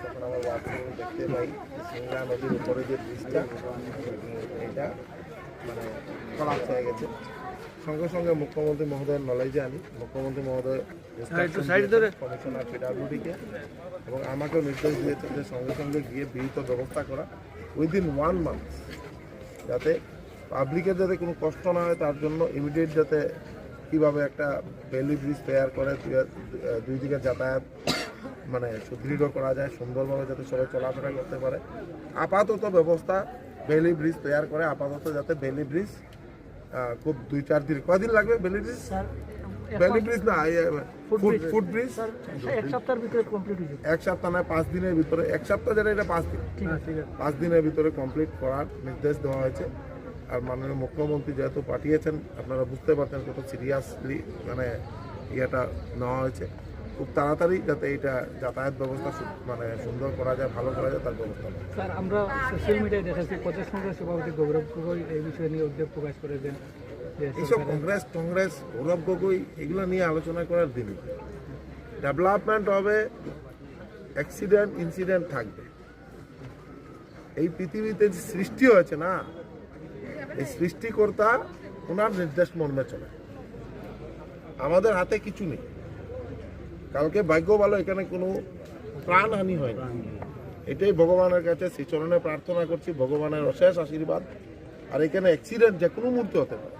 তখন আমার ওয়ার্ডে দেখতে পাই সিংড়া নদীর উপরে যে ব্রিজটা এটা মানে কলাপস হয়ে গেছে। সঙ্গে সঙ্গে মুখ্যমন্ত্রী মহোদয়ের নলেজে আনি, মুখ্যমন্ত্রী মহোদয় কমিশনার পিডব্লিউডিকে এবং আমাকেও নির্দেশ দিয়েছেন যে সঙ্গে সঙ্গে গিয়ে বিহিত ব্যবস্থা করা উইদিন 1 মান্থ, যাতে পাবলিকের যাতে কোনো কষ্ট না হয় তার জন্য ইমিডিয়েট যাতে কীভাবে একটা বেলি ব্রিজ তৈরি করে দুই দিকে যাতায়াত মানে সুদৃঢ় করা যায়, সুন্দরভাবে যাতে সবাই চলাফেরা করতে পারে। আপাতত ব্যবস্থা বেলি ব্রিজ তৈরি করে, আপাতত যাতে বেলি ব্রিজ খুব 2-4 দিন, কয়দিন লাগবে বেলি ব্রিজ? বেলি ব্রিজ না, ফুট ব্রিজ 1 সপ্তাহের ভিতরে কমপ্লিট হয়ে যাবে। 1 সপ্তাহ না 5 দিনের ভিতরে, 1 সপ্তাহ যেটা এটা 5 দিন, 5 দিনের ভিতরে কমপ্লিট করার নির্দেশ দেওয়া হয়েছে। আর মাননীয় মুখ্যমন্ত্রী যেহেতু পাঠিয়েছেন, আপনারা বুঝতে পারছেন কত সিরিয়াসলি মানে ইয়েটা নেওয়া হয়েছে। খুব তাড়াতাড়ি যাতে এটা যাতায়াত ব্যবস্থা মানে সুন্দর করা যায়, ভালো করা যায় তার ব্যবস্থা নেওয়া। স্যার, আমরা সোশ্যাল মিডিয়ায় দেখেছি প্রদেশ কংগ্রেস সভাপতি গৌরব গগৈ এই বিষয়ে নিয়ে উদ্বেগ প্রকাশ করেছেন। এইসব কংগ্রেস গৌরব গগৈ এগুলো নিয়ে আলোচনা করার দিন। ডেভেলপমেন্ট হবে, অ্যাক্সিডেন্ট ইনসিডেন্ট থাকবে। এই পৃথিবীতে যে সৃষ্টি হয়েছে না, এই সৃষ্টিকর্তা ওনার নির্দেশ মর্মে চলে, আমাদের হাতে কিছু নেই। কালকে ভাগ্য ভালো এখানে কোনো প্রাণহানি হয়নি, এটাই ভগবানের কাছে শ্রীচরণে প্রার্থনা করছি, ভগবানের অশেষ আশীর্বাদ। আর এখানে অ্যাক্সিডেন্ট যে কোনো মুহূর্তে হতে পারে।